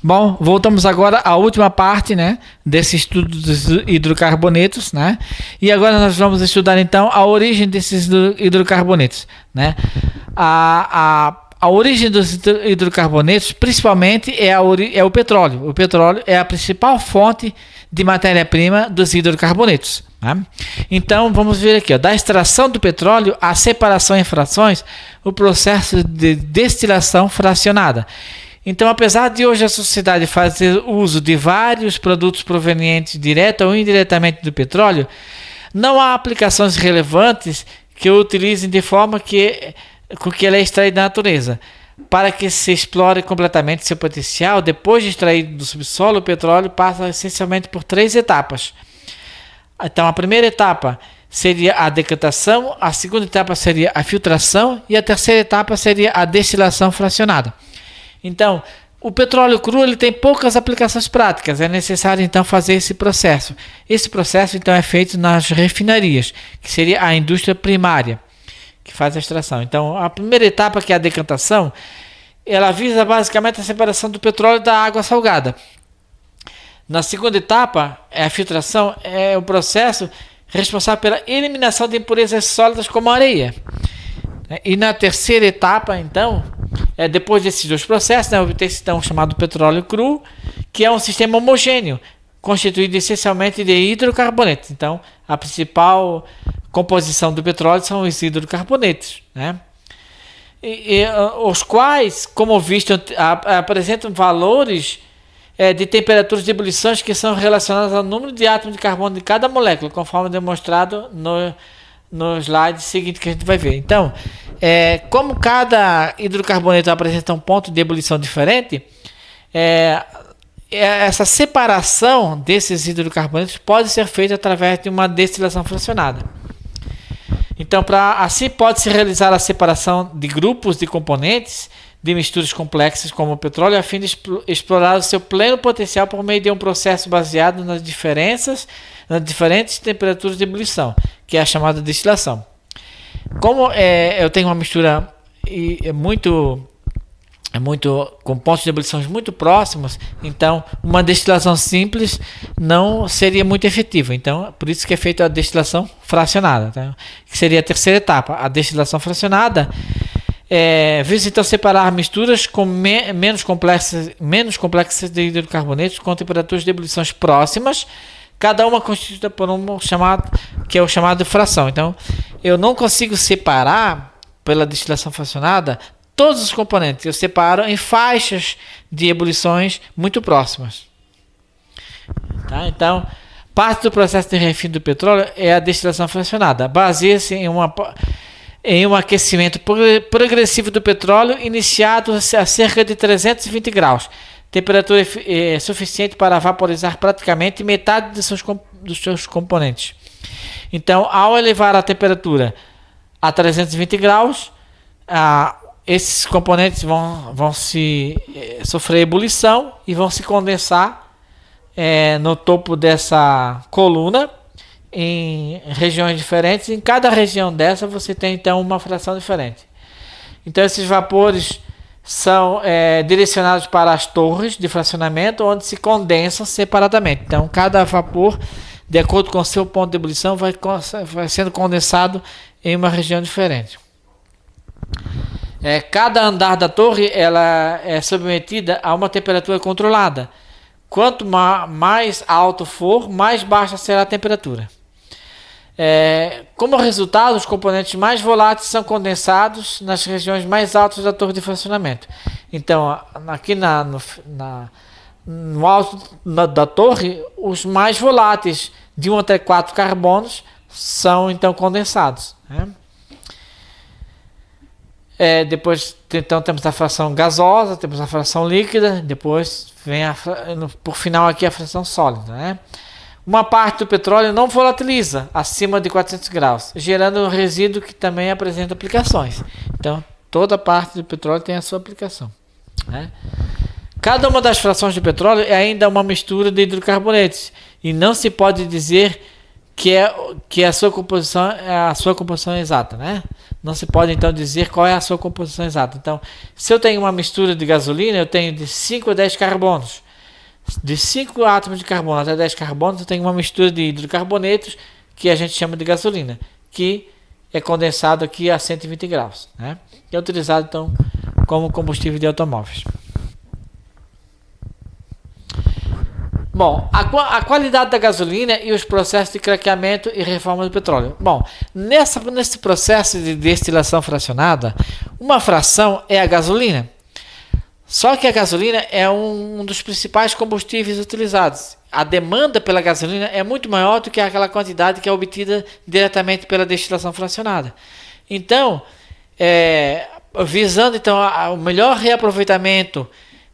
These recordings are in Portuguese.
Bom, voltamos agora à última parte, né, desse estudo dos hidrocarbonetos, né? E agora nós vamos estudar então a origem desses hidrocarbonetos, né? A origem dos hidrocarbonetos, principalmente, é o petróleo. O petróleo é a principal fonte de matéria-prima dos hidrocarbonetos, né? Então, vamos ver aqui, ó, da extração do petróleo à separação em frações, o processo de destilação fracionada. Então, apesar de hoje a sociedade fazer uso de vários produtos provenientes direta ou indiretamente do petróleo, não há aplicações relevantes que o utilizem de forma com que ele é extraído da natureza. Para que se explore completamente seu potencial, depois de extraído do subsolo, o petróleo passa essencialmente por 3 etapas. Então, a primeira etapa seria a decantação, a segunda etapa seria a filtração e a terceira etapa seria a destilação fracionada. Então, o petróleo cru ele tem poucas aplicações práticas, é necessário então fazer esse processo. Esse processo então é feito nas refinarias, que seria a indústria primária, que faz a extração. Então, a primeira etapa, que é a decantação, ela visa basicamente a separação do petróleo da água salgada. Na segunda etapa, a filtração é o processo responsável pela eliminação de impurezas sólidas como a areia. E na terceira etapa, então, depois desses 2 processos, né, obter-se então o chamado petróleo cru, que é um sistema homogêneo, constituído essencialmente de hidrocarbonetos. Então, a principal composição do petróleo são os hidrocarbonetos, né? Os quais, como visto, apresentam valores de temperaturas de ebulição que são relacionadas ao número de átomos de carbono de cada molécula, conforme demonstrado no slide seguinte que a gente vai ver. Então, como cada hidrocarboneto apresenta um ponto de ebulição diferente, essa separação desses hidrocarbonetos pode ser feita através de uma destilação fracionada. Então, assim pode-se realizar a separação de grupos de componentes de misturas complexas como o petróleo, a fim de explorar o seu pleno potencial por meio de um processo baseado nas diferentes temperaturas de ebulição, que é a chamada destilação. Como eu tenho uma mistura com pontos de ebulição muito próximos, então uma destilação simples não seria muito efetiva. Então, por isso que é feita a destilação fracionada, tá? Que seria a terceira etapa. A destilação fracionada visa então separar misturas com menos complexas de hidrocarbonetos com temperaturas de ebulições próximas, cada uma constituída por que é o chamado de fração. Então, eu não consigo separar pela destilação fracionada todos os componentes, eu separo em faixas de ebulições muito próximas. Tá? Então, parte do processo de refino do petróleo é a destilação fracionada. Baseia-se em um aquecimento progressivo do petróleo iniciado a cerca de 320 graus. Temperatura suficiente para vaporizar praticamente metade dos seus componentes. Então, ao elevar a temperatura a 320 graus, esses componentes vão sofrer ebulição e vão se condensar no topo dessa coluna em regiões diferentes. Em cada região dessa você tem então uma fração diferente. Então esses vapores são direcionados para as torres de fracionamento, onde se condensam separadamente. Então cada vapor, de acordo com o seu ponto de ebulição, vai sendo condensado em uma região diferente. Cada andar da torre ela é submetida a uma temperatura controlada. Quanto mais alto for, mais baixa será a temperatura. Como resultado, os componentes mais voláteis são condensados nas regiões mais altas da torre de fracionamento. Então, aqui no alto da torre, os mais voláteis de 1 até 4 carbonos são então condensados, né? Depois então temos a fração gasosa, temos a fração líquida, depois vem por final aqui a fração sólida, né? Uma parte do petróleo não volatiliza acima de 400 graus, gerando um resíduo que também apresenta aplicações. Então toda parte do petróleo tem a sua aplicação, né? Cada uma das frações de petróleo é ainda uma mistura de hidrocarbonetos e não se pode dizer que a sua composição é a sua composição exata, né? Não se pode então dizer qual é a sua composição exata. Então, se eu tenho uma mistura de gasolina, eu tenho de 5 a 10 carbonos. De 5 átomos de carbono até 10 carbonos, eu tenho uma mistura de hidrocarbonetos que a gente chama de gasolina, que é condensado aqui a 120 graus, né? E é utilizado então como combustível de automóveis. Bom, a qualidade da gasolina e os processos de craqueamento e reforma do petróleo. Bom, nesse processo de destilação fracionada, uma fração é a gasolina. Só que a gasolina é um dos principais combustíveis utilizados. A demanda pela gasolina é muito maior do que aquela quantidade que é obtida diretamente pela destilação fracionada. Então, visando então o melhor reaproveitamento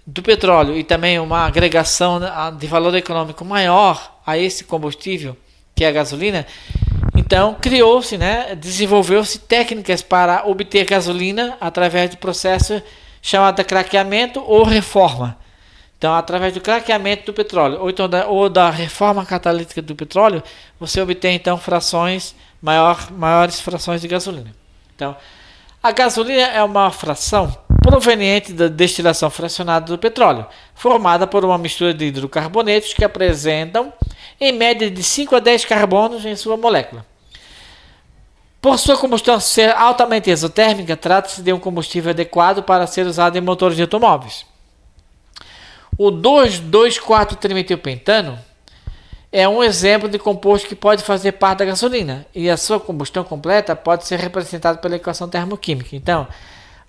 do petróleo e também uma agregação de valor econômico maior a esse combustível, que é a gasolina, então criou-se, desenvolveu-se técnicas para obter gasolina através do processo chamado de craqueamento ou reforma. Então, através do craqueamento do petróleo ou da reforma catalítica do petróleo, você obtém então maiores frações de gasolina. Então, a gasolina é uma fração proveniente da destilação fracionada do petróleo, formada por uma mistura de hidrocarbonetos que apresentam em média de 5 a 10 carbonos em sua molécula. Por sua combustão ser altamente exotérmica, trata-se de um combustível adequado para ser usado em motores de automóveis. O 2,2,4-trimetilpentano é um exemplo de composto que pode fazer parte da gasolina e a sua combustão completa pode ser representada pela equação termoquímica. Então,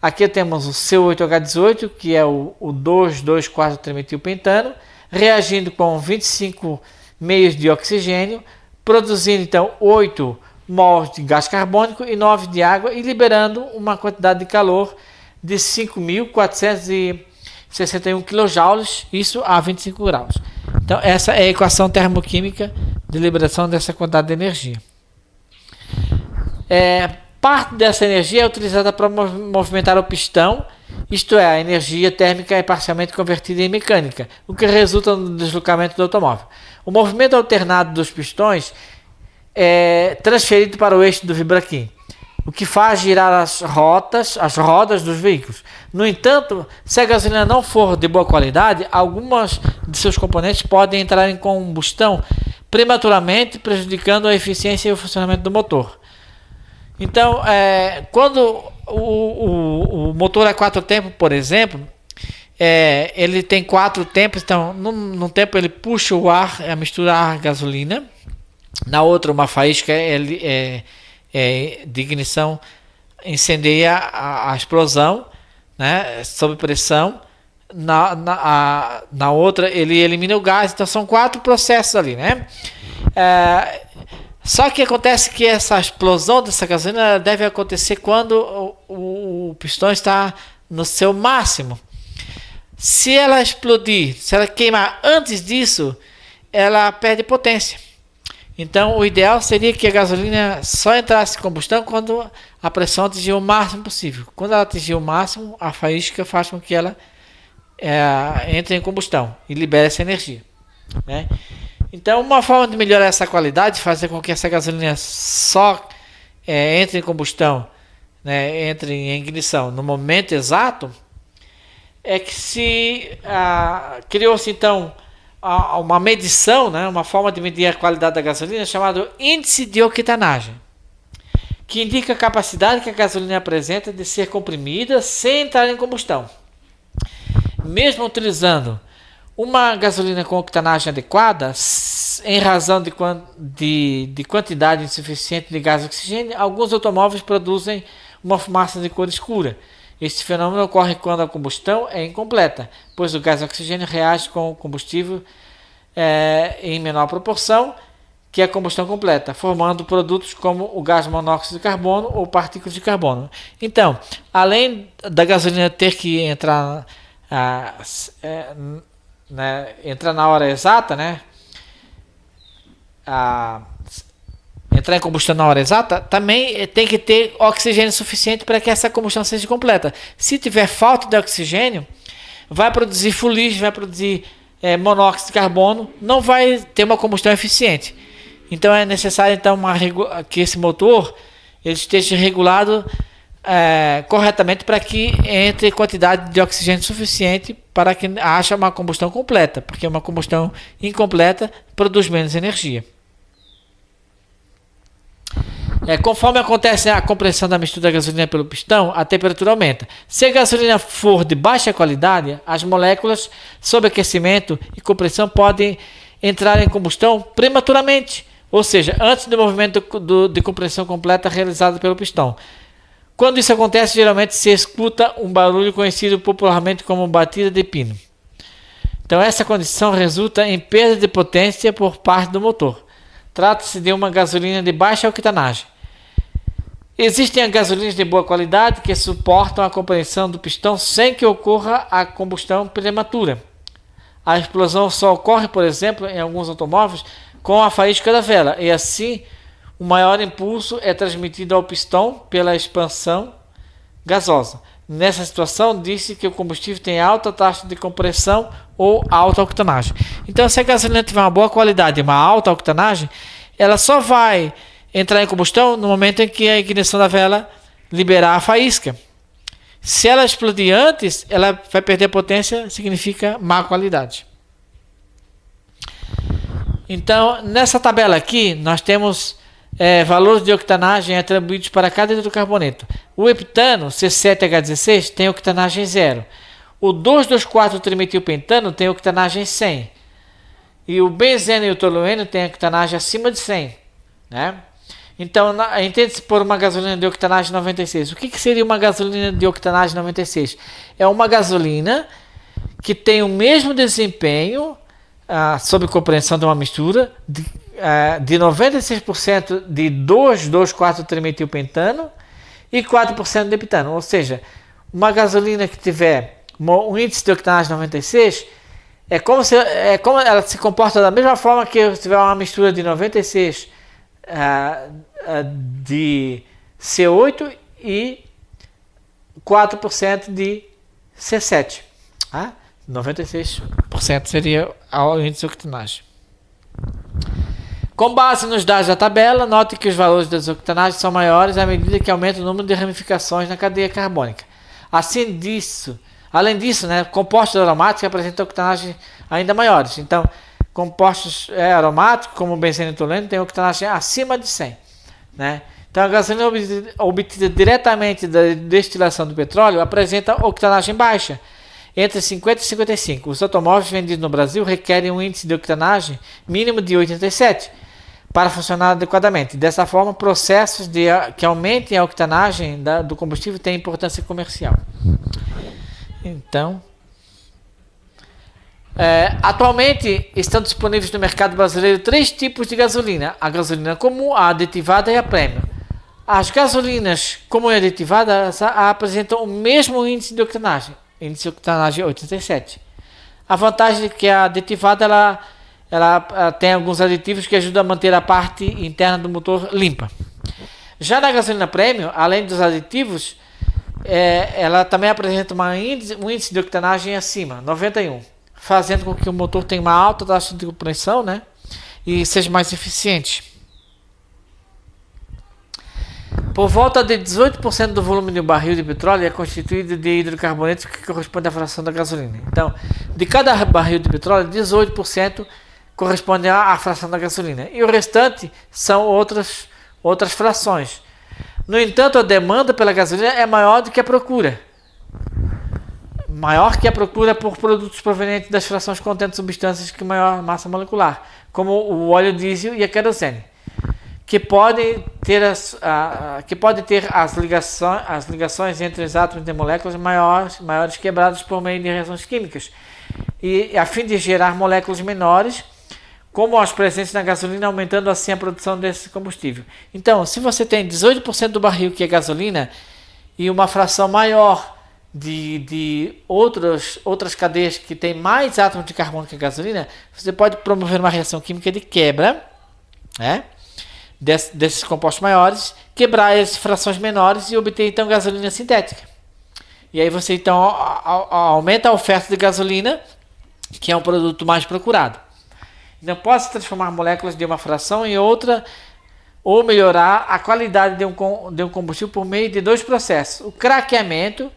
aqui temos o C8H18, que é o 2,2,4-trimetilpentano, reagindo com 25 meios de oxigênio, produzindo então 8 mols de gás carbônico e 9 de água e liberando uma quantidade de calor de 5.461 kJ, isso a 25 graus. Então, essa é a equação termoquímica de liberação dessa quantidade de energia. Parte dessa energia é utilizada para movimentar o pistão, isto é, a energia térmica é parcialmente convertida em mecânica, o que resulta no deslocamento do automóvel. O movimento alternado dos pistões é transferido para o eixo do vibraquim, o que faz girar as rodas dos veículos. No entanto, se a gasolina não for de boa qualidade, algumas de seus componentes podem entrar em combustão prematuramente, prejudicando a eficiência e o funcionamento do motor. Então, quando o motor a 4 tempos, por exemplo, ele tem 4 tempos, então num tempo ele puxa o ar, a mistura ar-gasolina, na outra uma faísca de ignição incendeia a explosão, sob pressão. Na outra ele elimina o gás, então são 4 processos ali, só que acontece que essa explosão dessa gasolina deve acontecer quando o pistão está no seu máximo. Se ela explodir, se ela queimar antes disso, ela perde potência. Então, o ideal seria que a gasolina só entrasse em combustão quando a pressão atingir o máximo possível. Quando ela atingir o máximo, a faísca faz com que ela entre em combustão e libere essa energia. Então, uma forma de melhorar essa qualidade, fazer com que essa gasolina só entre em combustão, entre em ignição no momento exato, é que criou-se então uma medição, uma forma de medir a qualidade da gasolina chamada índice de octanagem, que indica a capacidade que a gasolina apresenta de ser comprimida sem entrar em combustão. Mesmo utilizando uma gasolina com octanagem adequada, em razão de quantidade insuficiente de gás e oxigênio, alguns automóveis produzem uma fumaça de cor escura. Este fenômeno ocorre quando a combustão é incompleta, pois o gás e oxigênio reage com o combustível em menor proporção que a combustão completa, formando produtos como o gás monóxido de carbono ou partículas de carbono. Então, além da gasolina ter que entrar na hora exata, entrar em combustão na hora exata, também tem que ter oxigênio suficiente para que essa combustão seja completa. Se tiver falta de oxigênio, vai produzir fuligem, vai produzir monóxido de carbono, não vai ter uma combustão eficiente. Então é necessário então que esse motor ele esteja regulado corretamente para que entre quantidade de oxigênio suficiente para que haja uma combustão completa, porque uma combustão incompleta produz menos energia. Conforme acontece a compressão da mistura da gasolina pelo pistão, a temperatura aumenta. Se a gasolina for de baixa qualidade, as moléculas sob aquecimento e compressão podem entrar em combustão prematuramente, ou seja, antes do movimento de compressão completa realizado pelo pistão. Quando isso acontece, geralmente se escuta um barulho conhecido popularmente como batida de pino. Então essa condição resulta em perda de potência por parte do motor. Trata-se de uma gasolina de baixa octanagem. Existem as gasolinas de boa qualidade que suportam a compressão do pistão sem que ocorra a combustão prematura. A explosão só ocorre, por exemplo, em alguns automóveis com a faísca da vela, e assim o maior impulso é transmitido ao pistão pela expansão gasosa. Nessa situação, disse que o combustível tem alta taxa de compressão ou alta octanagem. Então, se a gasolina tiver uma boa qualidade e uma alta octanagem, ela só vai entrar em combustão no momento em que a ignição da vela liberar a faísca. Se ela explodir antes, ela vai perder potência, significa má qualidade. Então, nessa tabela aqui, nós temos valores de octanagem atribuídos para cada hidrocarboneto. O heptano, C7H16, tem octanagem 0. O 2,2,4-trimetilpentano tem octanagem 100. E o benzeno e o tolueno tem octanagem acima de 100. Né? Então, entende-se por uma gasolina de octanagem 96. O que seria uma gasolina de octanagem 96? É uma gasolina que tem o mesmo desempenho, sob compreensão de uma mistura, de 96% de 2,2,4-trimetilpentano e 4% de heptano. Ou seja, uma gasolina que tiver um índice de octanagem 96 é como ela se comporta da mesma forma que se tiver uma mistura de 96 de C8 e 4% de C7. 96% seria o índice de octanagem. Com base nos dados da tabela, note que os valores das octanagens são maiores à medida que aumenta o número de ramificações na cadeia carbônica. Além disso, compostos aromáticos apresentam octanagens ainda maiores. Então, compostos aromáticos, como o benzeno e o tolueno, têm octanagem acima de 100. Né? Então, a gasolina obtida diretamente da destilação do petróleo apresenta octanagem baixa, entre 50 e 55. Os automóveis vendidos no Brasil requerem um índice de octanagem mínimo de 87 para funcionar adequadamente. Dessa forma, processos que aumentem a octanagem do combustível têm importância comercial. Então, atualmente estão disponíveis no mercado brasileiro 3 tipos de gasolina: a gasolina comum, a aditivada e a premium. As gasolinas comum e aditivadas apresentam o mesmo índice de octanagem, índice de octanagem 87. A vantagem é que a aditivada ela tem alguns aditivos que ajudam a manter a parte interna do motor limpa. Já na gasolina premium, além dos aditivos, ela também apresenta um índice de octanagem acima, 91, fazendo com que o motor tenha uma alta taxa de compressão, e seja mais eficiente. Por volta de 18% do volume de um barril de petróleo é constituído de hidrocarbonetos, que corresponde à fração da gasolina. Então, de cada barril de petróleo, 18% corresponde à fração da gasolina. E o restante são outras frações. No entanto, a demanda pela gasolina é maior do que a procura. Maior que a procura por produtos provenientes das frações contendo substâncias com maior massa molecular, como o óleo diesel e a querosene, que pode ter as ligações entre os átomos de moléculas maiores quebradas por meio de reações químicas, e a fim de gerar moléculas menores, como as presentes na gasolina, aumentando assim a produção desse combustível. Então, se você tem 18% do barril que é gasolina e uma fração maior de outras cadeias que tem mais átomos de carbono que a gasolina, você pode promover uma reação química de quebra, desses compostos maiores, quebrar as frações menores e obter então gasolina sintética. E aí você então aumenta a oferta de gasolina, que é um produto mais procurado. Não pode transformar moléculas de uma fração em outra ou melhorar a qualidade de um combustível por meio de dois processos. O craqueamento,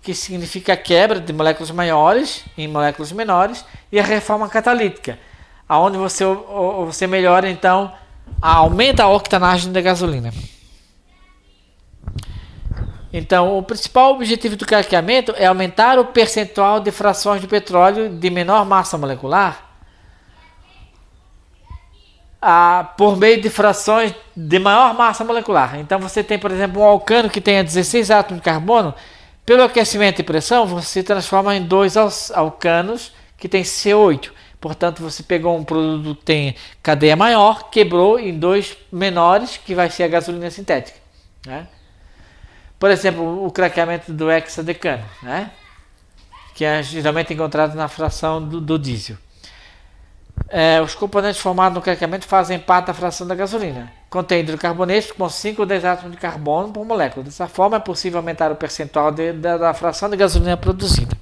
que significa a quebra de moléculas maiores em moléculas menores, e a reforma catalítica, onde você melhora, então, aumenta a octanagem da gasolina. Então, o principal objetivo do craqueamento é aumentar o percentual de frações de petróleo de menor massa molecular por meio de frações de maior massa molecular. Então, você tem, por exemplo, um alcano que tenha 16 átomos de carbono. Pelo aquecimento e pressão, você transforma em dois alcanos que tem C8. Portanto, você pegou um produto que tem cadeia maior, quebrou em dois menores, que vai ser a gasolina sintética, né? Por exemplo, o craqueamento do hexadecano, né? Que é geralmente encontrado na fração do diesel. Os componentes formados no craqueamento fazem parte da fração da gasolina. Contém hidrocarbonetos com 5 ou 10 átomos de carbono por molécula. Dessa forma, é possível aumentar o percentual da fração de gasolina produzida.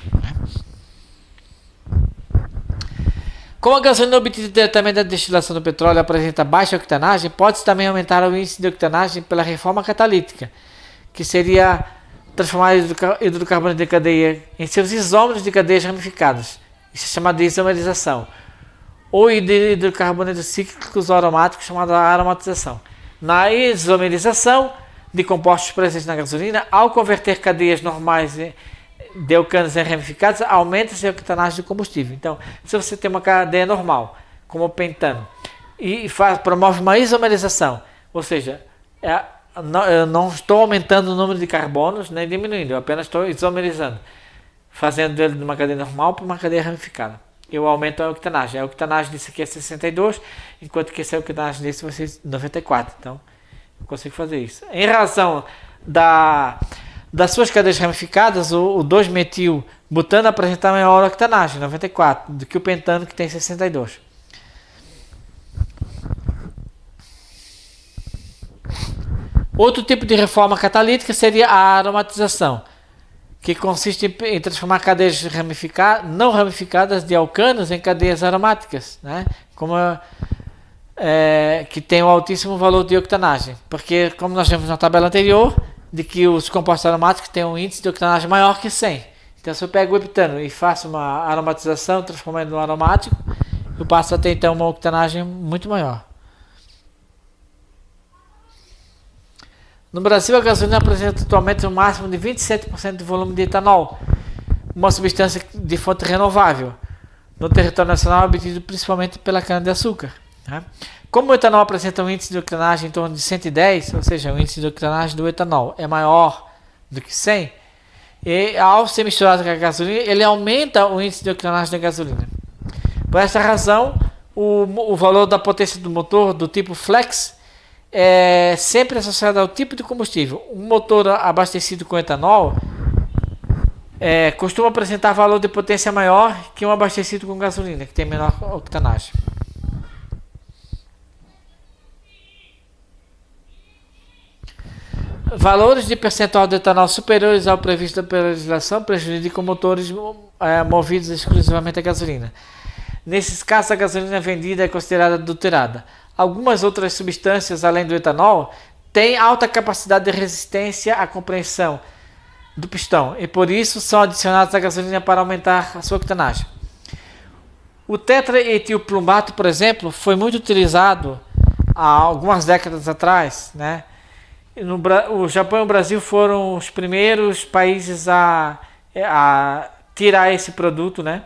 Como a gasolina obtida diretamente da destilação do petróleo apresenta baixa octanagem, pode-se também aumentar o índice de octanagem pela reforma catalítica, que seria transformar hidrocarbonetos de cadeia em seus isômeros de cadeias ramificadas. Isso é chamado de isomerização. Ou hidrocarbonetos cíclicos ou aromáticos, chamada aromatização. Na isomerização de compostos presentes na gasolina, ao converter cadeias normais de alcanos em ramificados, aumenta-se a octanagem do combustível. Então, se você tem uma cadeia normal, como o pentano, e promove uma isomerização, ou seja, eu não estou aumentando o número de carbonos nem diminuindo, eu apenas estou isomerizando, fazendo dele de uma cadeia normal para uma cadeia ramificada. Eu aumento a octanagem. A octanagem disso aqui é 62, enquanto que essa octanagem disso vai ser 94. Então, eu consigo fazer isso. Em razão das suas cadeias ramificadas, o 2-metil-butano apresenta maior octanagem, 94, do que o pentano, que tem 62. Outro tipo de reforma catalítica seria a aromatização, que consiste em transformar cadeias não ramificadas de alcanos em cadeias aromáticas, né? Que tem um altíssimo valor de octanagem, porque, como nós vimos na tabela anterior, de que os compostos aromáticos têm um índice de octanagem maior que 100. Então, se eu pego o heptano e faço uma aromatização, transformando em um aromático, eu passo a ter, então, uma octanagem muito maior. No Brasil, a gasolina apresenta atualmente um máximo de 27% de volume de etanol, uma substância de fonte renovável, no território nacional obtido principalmente pela cana-de-açúcar, né? Como o etanol apresenta um índice de octanagem em torno de 110, ou seja, o índice de octanagem do etanol é maior do que 100, e ao ser misturado com a gasolina, ele aumenta o índice de octanagem da gasolina. Por essa razão, o valor da potência do motor do tipo flex é sempre associado ao tipo de combustível. Um motor abastecido com etanol costuma apresentar valor de potência maior que um abastecido com gasolina, que tem menor octanagem. Valores de percentual de etanol superiores ao previsto pela legislação prejudicam motores movidos exclusivamente a gasolina. Nesses casos, a gasolina vendida é considerada adulterada. Algumas outras substâncias, além do etanol, têm alta capacidade de resistência à compressão do pistão e, por isso, são adicionadas à gasolina para aumentar a sua octanagem. O tetraetilplumbato, por exemplo, foi muito utilizado há algumas décadas atrás, né? O Japão e o Brasil foram os primeiros países a tirar esse produto, né?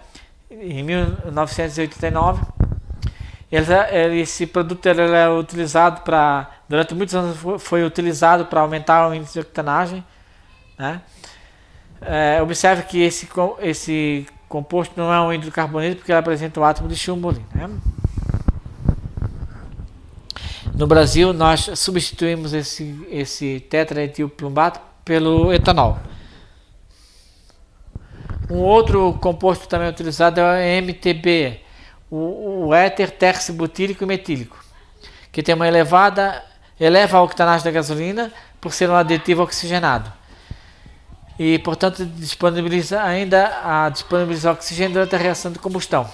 Em 1989. Esse produto era utilizado durante muitos anos foi utilizado para aumentar o índice de octanagem, né? Observe que esse composto não é um hidrocarboneto, porque ele apresenta o átomo de chumbo ali, né? No Brasil, nós substituímos esse tetraetilplumbato pelo etanol. Um outro composto também utilizado é o MTB, o éter tercibutílico e metílico, que tem eleva a octanagem da gasolina por ser um aditivo oxigenado e, portanto, disponibiliza oxigênio durante a reação de combustão.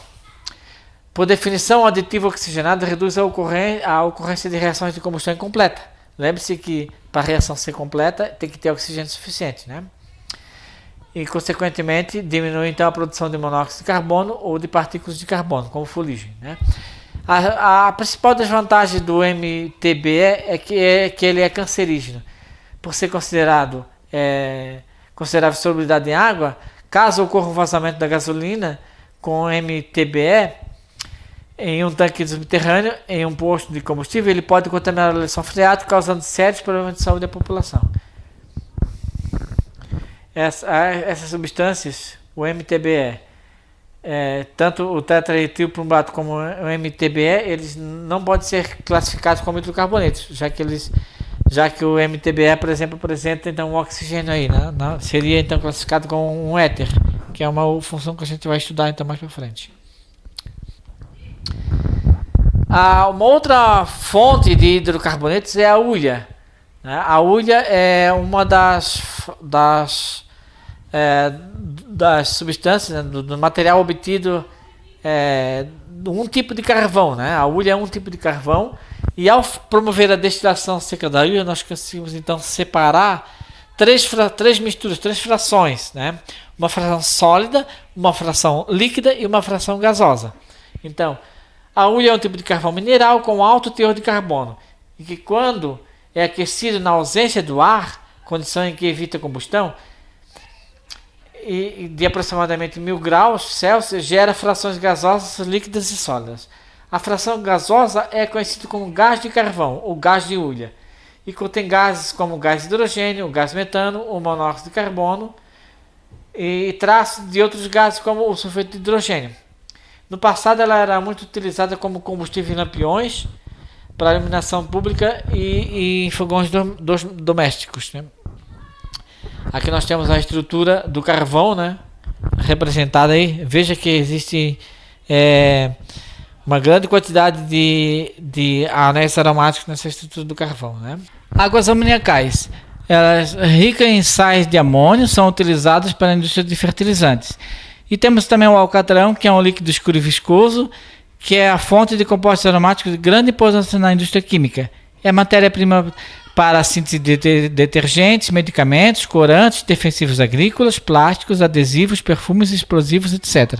Por definição, o aditivo oxigenado reduz a ocorrência de reações de combustão incompleta. Lembre-se que para a reação ser completa tem que ter oxigênio suficiente, né? E, consequentemente, diminui então a produção de monóxido de carbono ou de partículas de carbono, como fuligem, né? A principal desvantagem do MTBE é que ele é cancerígeno. Por ser considerável solubilidade em água, caso ocorra um vazamento da gasolina com MTBE em um tanque subterrâneo, em um posto de combustível, ele pode contaminar a lençol freático, causando sérios problemas de saúde à população. Essas substâncias, o MTBE, tanto o tetraetilplumbato como o MTBE, eles não podem ser classificados como hidrocarbonetos, já que o MTBE, por exemplo, apresenta então um oxigênio aí, né? Seria então classificado como um éter, que é uma função que a gente vai estudar então mais para frente. Uma outra fonte de hidrocarbonetos é a hulha, né? A hulha é uma das substâncias, né, do material obtido de um tipo de carvão, né? A hulha é um tipo de carvão, e ao promover a destilação seca da hulha, nós conseguimos então separar três frações, né? Uma fração sólida, uma fração líquida e uma fração gasosa. Então, a hulha é um tipo de carvão mineral com alto teor de carbono, e que, quando é aquecido na ausência do ar, condição em que evita combustão, e de aproximadamente 1000 graus Celsius, gera frações gasosas, líquidas e sólidas. A fração gasosa é conhecida como gás de carvão ou gás de hulha, e contém gases como o gás de hidrogênio, o gás metano, o monóxido de carbono e traços de outros gases como o sulfeto de hidrogênio. No passado, ela era muito utilizada como combustível em lampiões, para iluminação pública e em fogões domésticos, né? Aqui nós temos a estrutura do carvão, né, representada aí. Veja que existe uma grande quantidade de anéis aromáticos nessa estrutura do carvão, né? Águas amoniacais. Elas ricas em sais de amônio, são utilizadas para a indústria de fertilizantes. E temos também o alcatrão, que é um líquido escuro e viscoso, que é a fonte de compostos aromáticos de grande importância na indústria química. É matéria-prima para a síntese de detergentes, medicamentos, corantes, defensivos agrícolas, plásticos, adesivos, perfumes, explosivos, etc.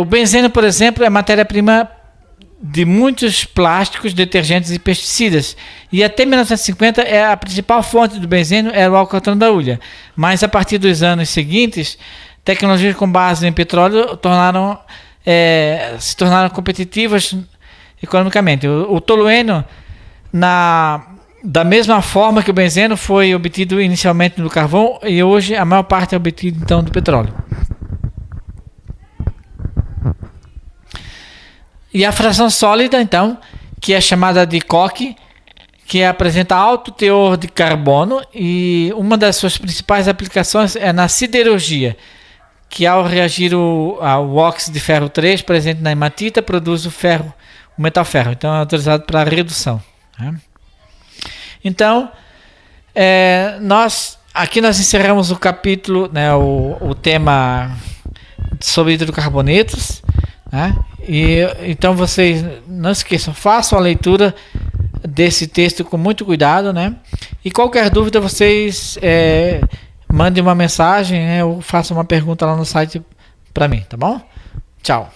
O benzeno, por exemplo, é matéria-prima de muitos plásticos, detergentes e pesticidas. E até 1950 a principal fonte do benzeno era o alcatrão da hulha. Mas a partir dos anos seguintes, tecnologias com base em petróleo se tornaram competitivas economicamente. O tolueno, da mesma forma que o benzeno, foi obtido inicialmente do carvão, e hoje a maior parte é obtida então do petróleo. E a fração sólida, então, que é chamada de coque, que apresenta alto teor de carbono, e uma das suas principais aplicações é na siderurgia, que ao reagir ao óxido de ferro 3 presente na hematita, produz o metal ferro. Então é utilizado para redução, né? Então, nós encerramos o capítulo, né, o tema sobre hidrocarbonetos, né? E então vocês não esqueçam, façam a leitura desse texto com muito cuidado, né? E qualquer dúvida vocês mandem uma mensagem, né, ou façam uma pergunta lá no site para mim, tá bom? Tchau.